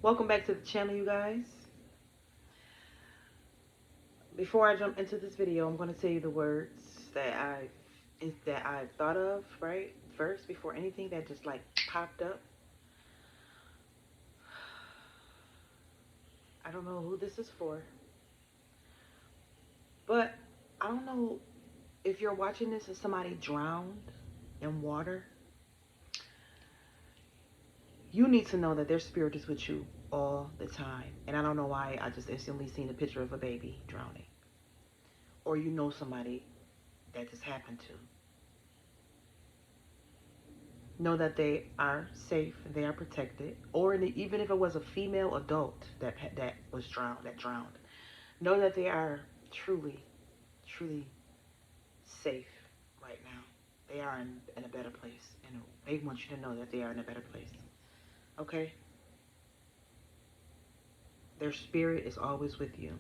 Welcome back to the channel, you guys. Before I jump into this video, I'm going to tell you the words that I've thought of right first before anything that just like popped up. I don't know who this is for, but I don't know if you're watching this and somebody drowned in water. You need to know that their spirit is with you all the time. And I don't know why I just instantly seen a picture of a baby drowning, or you know somebody that this happened to. Know that they are safe, they are protected, or even if it was a female adult that drowned, know that they are truly, truly safe right now. They are in a better place, and they want you to know that they are in a better place. Okay? Their spirit is always with you.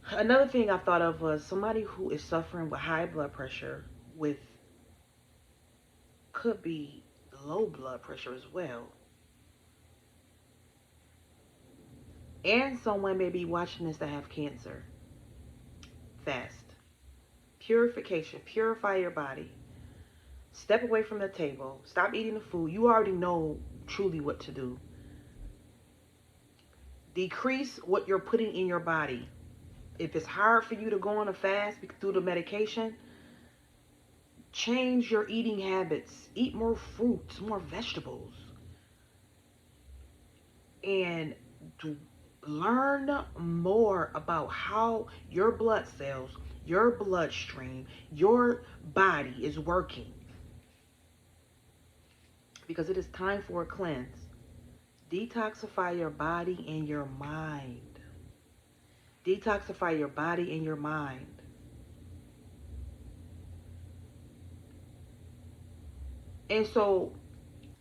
Another thing I thought of was somebody who is suffering with high blood pressure with could be low blood pressure as well. And someone may be watching this that have cancer. Fast. Purification. Purify your body. Step away from the table. Stop eating the food. You already know truly what to do. Decrease what you're putting in your body. If it's hard for you to go on a fast through the medication, change your eating habits. Eat more fruits, more vegetables. And learn more about how your blood cells, your bloodstream, your body is working. Because it is time for a cleanse. Detoxify your body and your mind. Detoxify your body and your mind. And so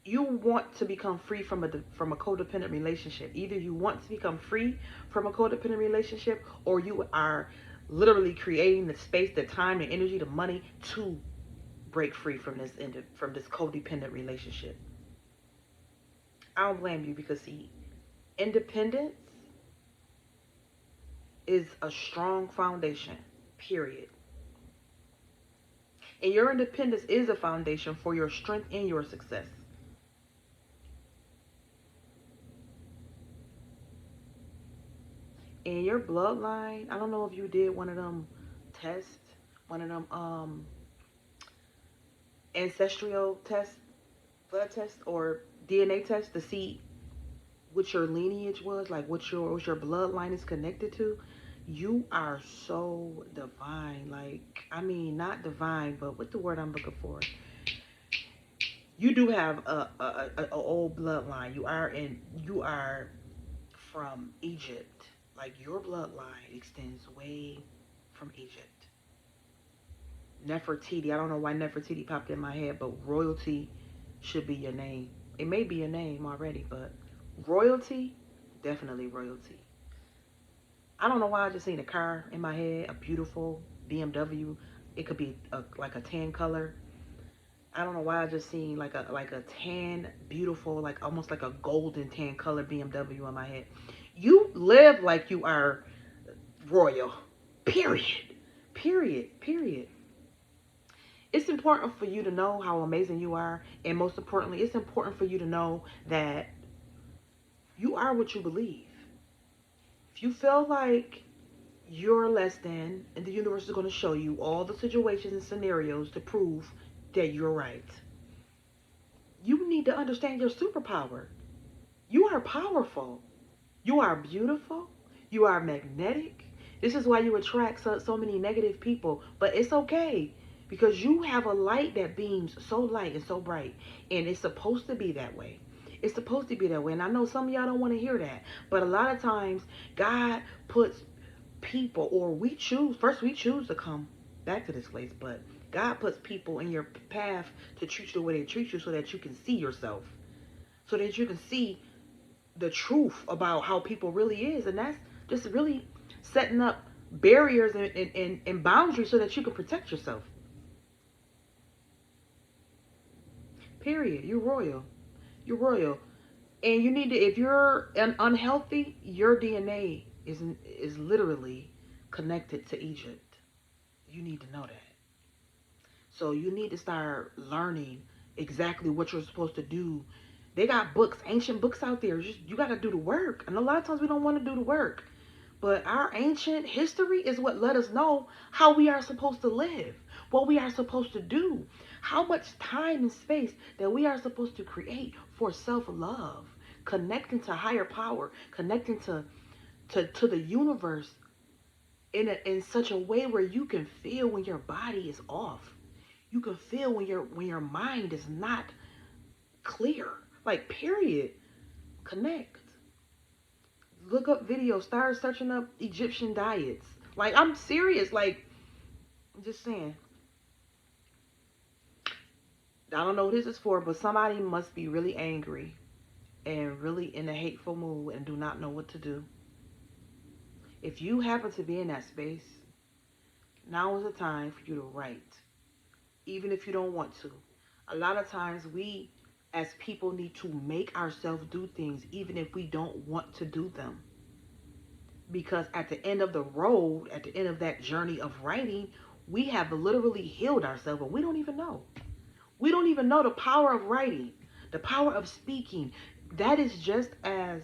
you want to become free from a codependent relationship. Either you want to become free from a codependent relationship, or you are literally creating the space, the time, the energy, the money to break free from this codependent relationship. I don't blame you, because see, independence is a strong foundation, period. And your independence is a foundation for your strength and your success. In your bloodline, I don't know if you did one of them tests, one of them ancestral tests, blood tests, or DNA tests to see what your lineage was, like what your bloodline is connected to. You are so divine. Like, I mean, not divine, but what's the word I'm looking for? You do have a old bloodline. You are from Egypt. Like, your bloodline extends way from Egypt. Nefertiti. I don't know why Nefertiti popped in my head, but royalty should be your name. It may be your name already, but royalty, definitely royalty. I don't know why I just seen a car in my head, a beautiful BMW. It could be like a tan color. I don't know why I just seen like a tan, beautiful, like almost like a golden tan color BMW in my head. You live like you are royal. Period. Period. Period. It's important for you to know how amazing you are, and most importantly, it's important for you to know that you are what you believe. If you feel like you're less than, and the universe is going to show you all the situations and scenarios to prove that you're right. You need to understand your superpower. You are powerful. You are beautiful. You are magnetic. This is why you attract so many negative people. But it's okay, because you have a light that beams so light and so bright. And it's supposed to be that way. It's supposed to be that way. And I know some of y'all don't want to hear that. But a lot of times, God puts people, or we choose to come back to this place. But God puts people in your path to treat you the way they treat you, so that you can see yourself. So that you can see the truth about how people really is. And that's just really setting up barriers and boundaries so that you can protect yourself. Period. You're royal. You're royal. And you need to, if you're unhealthy, your DNA is literally connected to Egypt. You need to know that. So you need to start learning exactly what you're supposed to do. They got books, ancient books out there. Just you got to do the work. And a lot of times we don't want to do the work. But our ancient history is what let us know how we are supposed to live, what we are supposed to do, how much time and space that we are supposed to create for self-love, connecting to higher power, connecting to the universe in such a way where you can feel when your body is off. You can feel when your mind is not clear. Like period. Connect. Look up videos. Start searching up Egyptian diets. Like I'm serious. Like I'm just saying. I don't know what this is for, but somebody must be really angry and really in a hateful mood and do not know what to do. If you happen to be in that space, now is the time for you to write, even if you don't want to. A lot of times we as people need to make ourselves do things even if we don't want to do them. Because at the end of the road, at the end of that journey of writing, we have literally healed ourselves and we don't even know. We don't even know the power of writing, the power of speaking. That is just as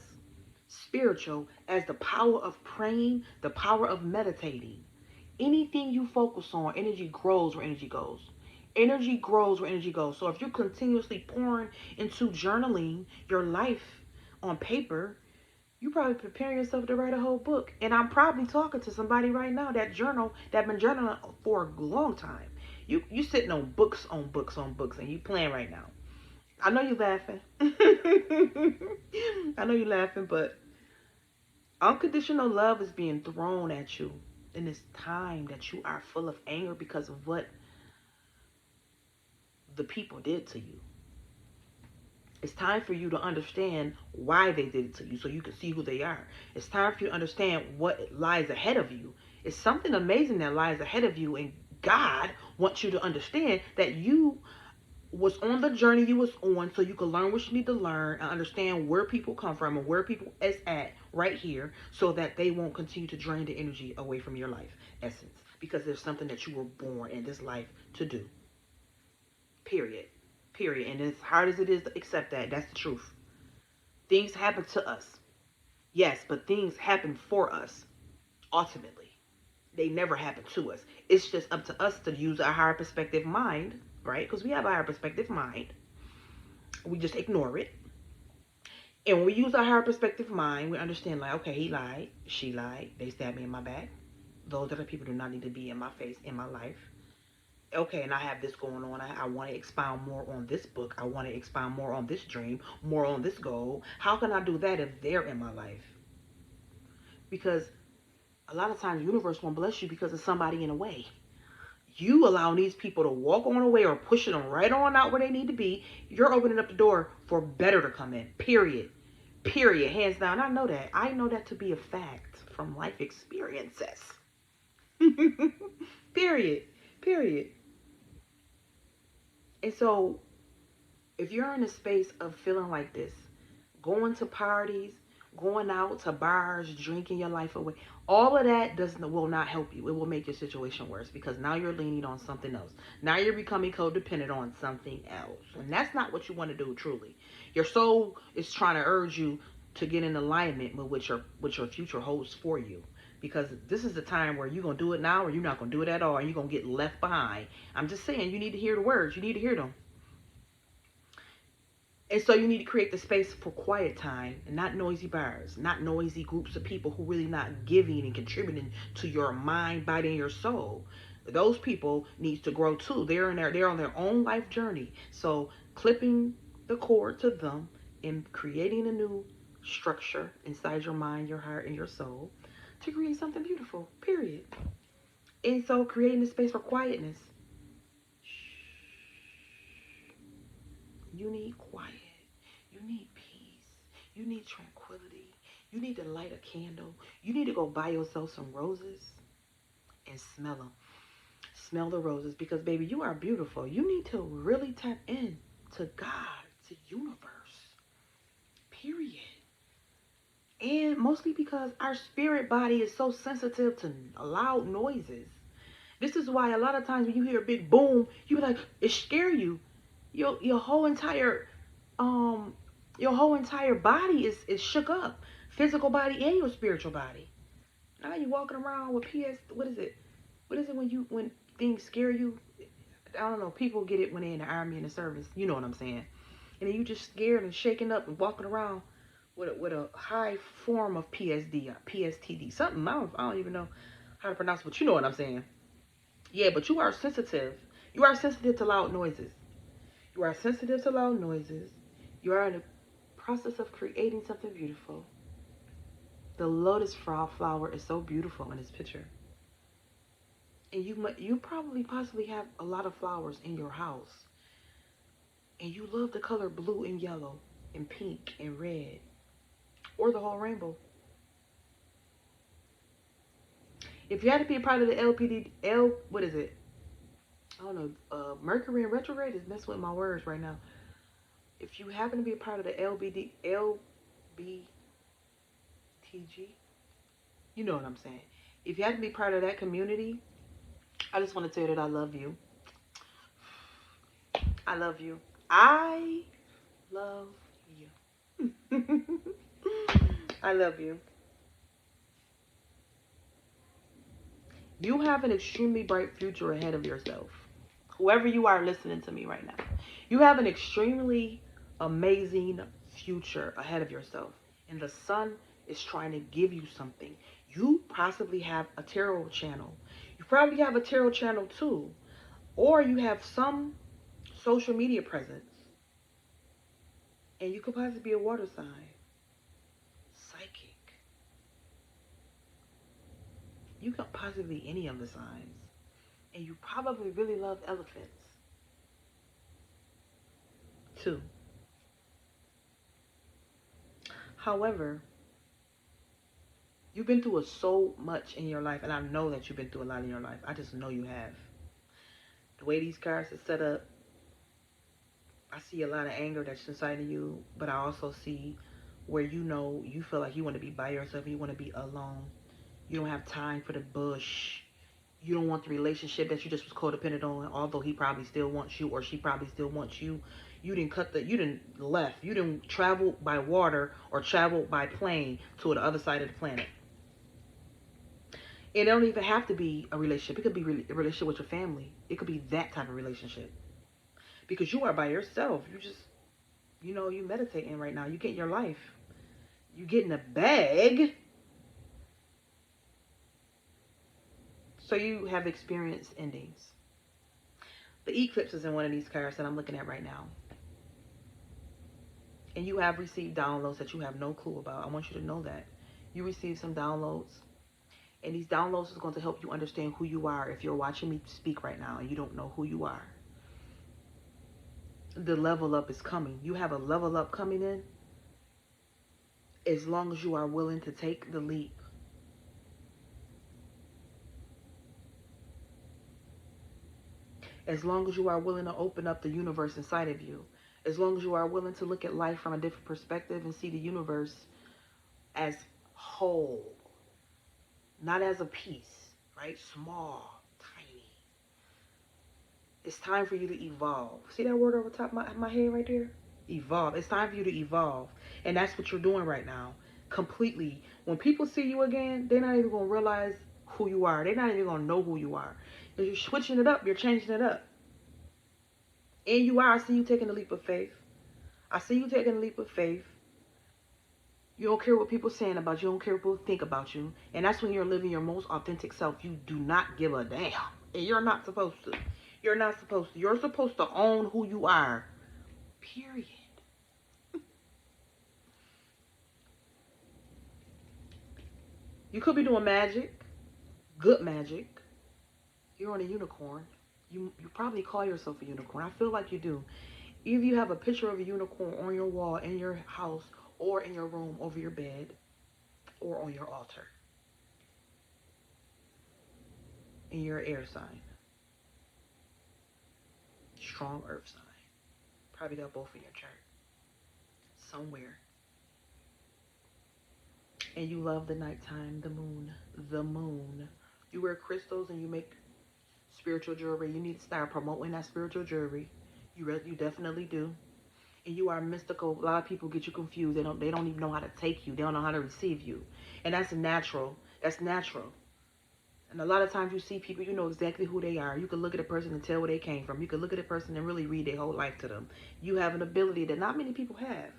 spiritual as the power of praying, the power of meditating. Anything you focus on, energy grows where energy goes. Energy grows where energy goes. So if you're continuously pouring into journaling your life on paper, you probably preparing yourself to write a whole book. And I'm probably talking to somebody right now that been journaling for a long time. You sitting on books on books on books and you playing right now. I know you laughing. I know you laughing, but unconditional love is being thrown at you in this time that you are full of anger because of what the people did to you. It's time for you to understand why they did it to you so you can see who they are. It's time for you to understand what lies ahead of you. It's something amazing that lies ahead of you, and God wants you to understand that you was on the journey you was on so you can learn what you need to learn and understand where people come from and where people is at right here so that they won't continue to drain the energy away from your life essence, because there's something that you were born in this life to do. Period. Period. And as hard as it is to accept that, that's the truth. Things happen to us. Yes, but things happen for us ultimately. They never happen to us. It's just up to us to use our higher perspective mind, right? Because we have a higher perspective mind. We just ignore it. And when we use our higher perspective mind, we understand like, okay, he lied, she lied, they stabbed me in my back. Those other people do not need to be in my face, in my life. Okay, and I have this going on. I want to expound more on this book. I want to expound more on this dream, more on this goal. How can I do that if they're in my life? Because a lot of times the universe won't bless you because of somebody in a way. You allowing these people to walk on away or pushing them right on out where they need to be. You're opening up the door for better to come in. Period. Period. Hands down. I know that. I know that to be a fact from life experiences. Period. Period. And so if you're in a space of feeling like this, going to parties, going out to bars, drinking your life away, all of that will not help you. It will make your situation worse because now you're leaning on something else. Now you're becoming codependent on something else. And that's not what you want to do truly. Your soul is trying to urge you to get in alignment with what your future holds for you. Because this is the time where you're going to do it now or you're not going to do it at all and you're going to get left behind. I'm just saying, you need to hear the words. You need to hear them. And so you need to create the space for quiet time and not noisy bars, not noisy groups of people who really not giving and contributing to your mind, body, and your soul. Those people needs to grow too. They're on their own life journey. So clipping the cord to them and creating a new structure inside your mind, your heart, and your soul to create something beautiful. Period. And so creating a space for quietness. You need quiet. You need peace. You need tranquility. You need to light a candle. You need to go buy yourself some roses and smell them. Smell the roses because, baby, you are beautiful. You need to really tap in to God, to universe. Period. And mostly because our spirit body is so sensitive to loud noises. This is why a lot of times when you hear a big boom, you be like, it scare you. Your whole entire um your whole entire body is shook up. Physical body and your spiritual body. Now you walking around with PS, what is it? What is it when things scare you? I don't know. People get it when they're in the army and the service. You know what I'm saying? And then you just scared and shaking up and walking around with a high form of PSD or PSTD. Something I don't even know how to pronounce it, but you know what I'm saying. Yeah, but you are sensitive. You are sensitive to loud noises. You are sensitive to loud noises. You are in the process of creating something beautiful. The lotus flower is so beautiful in this picture. And you probably possibly have a lot of flowers in your house. And you love the color blue and yellow and pink and red or the whole rainbow. If you had to be a part of the what is it? I don't know. Mercury in retrograde is messing with my words right now. If you happen to be a part of the LBTG, you know what I'm saying. If you had to be part of that community, I just want to tell you that I love you. I love you. I love you. I love you. You have an extremely bright future ahead of yourself. Whoever you are listening to me right now, you have an extremely amazing future ahead of yourself. And the sun is trying to give you something. You possibly have a tarot channel. You probably have a tarot channel too. Or you have some social media presence. And you could possibly be a water sign. Psychic. You could possibly be any of the signs. And you probably really love elephants too. However, you've been through so much in your life, and I know that you've been through a lot in your life. I just know you have. The way these cards are set up, I see a lot of anger that's inside of you, but I also see where you feel like you want to be by yourself, you want to be alone. You don't have time for the bush. You don't want the relationship that you just was codependent on, although he probably still wants you or she probably still wants you. You didn't left. You didn't travel by water or travel by plane to the other side of the planet. It don't even have to be a relationship. It could be a relationship with your family. It could be that type of relationship. Because you are by yourself. You meditating right now. You get your life. You get in a bag. So you have experienced endings. The eclipse is in one of these cards that I'm looking at right now. And you have received downloads that you have no clue about. I want you to know that. You received some downloads. And these downloads is going to help you understand who you are if you're watching me speak right now and you don't know who you are. The level up is coming. You have a level up coming in as long as you are willing to take the leap. As long as you are willing to open up the universe inside of you. As long as you are willing to look at life from a different perspective and see the universe as whole. Not as a piece, right? Small, tiny. It's time for you to evolve. See that word over top of my head right there? Evolve. It's time for you to evolve. And that's what you're doing right now. Completely. When people see you again, they're not even going to realize who you are. They're not even going to know who you are. Because you're switching it up. You're changing it up. And you are. I see you taking a leap of faith. I see you taking a leap of faith. You don't care what people are saying about you. You don't care what people think about you. And that's when you're living your most authentic self. You do not give a damn. And you're not supposed to. You're not supposed to. You're supposed to own who you are. Period. You could be doing magic. Good magic. You're on a unicorn. You probably call yourself a unicorn. I feel like you do. Either you have a picture of a unicorn on your wall in your house or in your room over your bed or on your altar. And you're an air sign. Strong earth sign. Probably got both in your chart. Somewhere. And you love the nighttime, the moon, the moon. You wear crystals and you make spiritual jewelry. You need to start promoting that spiritual jewelry. You definitely do. And you are mystical. A lot of people get you confused. They don't even know how to take you. They don't know how to receive you. And that's natural. That's natural. And a lot of times you see people, you know exactly who they are. You can look at a person and tell where they came from. You can look at a person and really read their whole life to them. You have an ability that not many people have.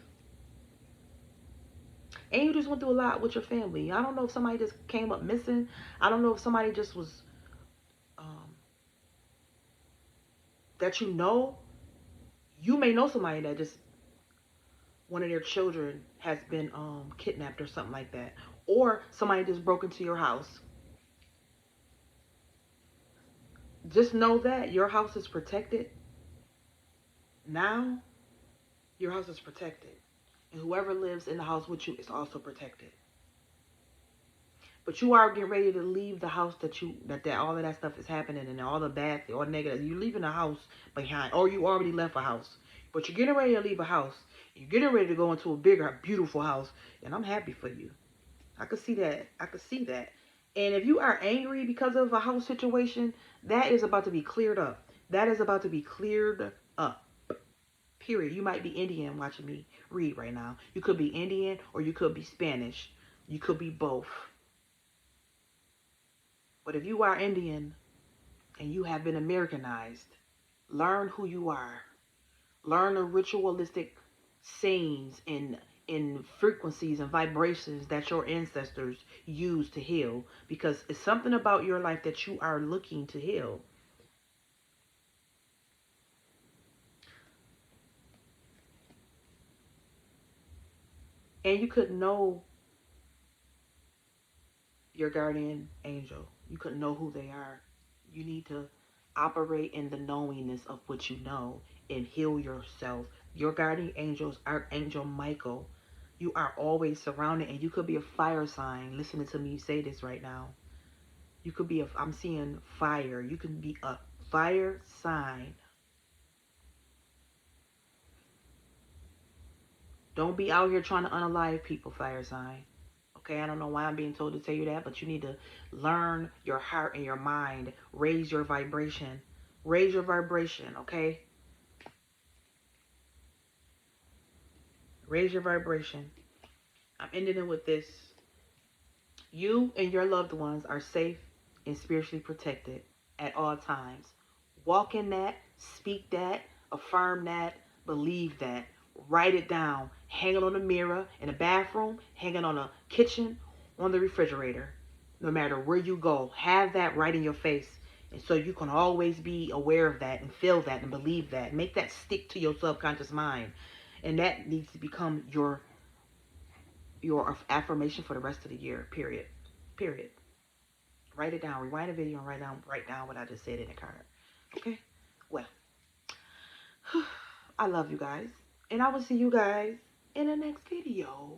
And you just went through a lot with your family. I don't know if somebody just came up missing. I don't know if somebody just was, um, that you know. You may know somebody that just, one of their children has been kidnapped or something like that. Or somebody just broke into your house. Just know that your house is protected. Now, your house is protected. And whoever lives in the house with you is also protected. But you are getting ready to leave the house that all of that stuff is happening and all the bad, all negative. You're leaving the house behind, or you already left a house. But you're getting ready to leave a house. You're getting ready to go into a bigger, beautiful house. And I'm happy for you. I could see that. I could see that. And if you are angry because of a house situation, that is about to be cleared up. That is about to be cleared up. Period. You might be Indian watching me read right now. You could be Indian or you could be Spanish. You could be both. But if you are Indian and you have been Americanized, learn who you are. Learn the ritualistic sayings and frequencies and vibrations that your ancestors used to heal, because it's something about your life that you are looking to heal. And you could know your guardian angel. You could know who they are. You need to operate in the knowingness of what you know and heal yourself. Your guardian angels, Archangel Michael, you are always surrounded, and you could be a fire sign. Listening to me say this right now. You could be I'm seeing fire. You can be a fire sign. Don't be out here trying to unalive people, fire sign. Okay, I don't know why I'm being told to tell you that, but you need to learn your heart and your mind. Raise your vibration. Raise your vibration, okay? Raise your vibration. I'm ending it with this. You and your loved ones are safe and spiritually protected at all times. Walk in that, speak that, affirm that, believe that. Write it down. Hang it on the mirror in the bathroom, hang it on the kitchen, on the refrigerator. No matter where you go, have that right in your face. And so you can always be aware of that and feel that and believe that. Make that stick to your subconscious mind. And that needs to become your affirmation for the rest of the year. Period. Period. Write it down. Rewind the video and write down what I just said in the card. Okay? Well, I love you guys. And I will see you guys in the next video.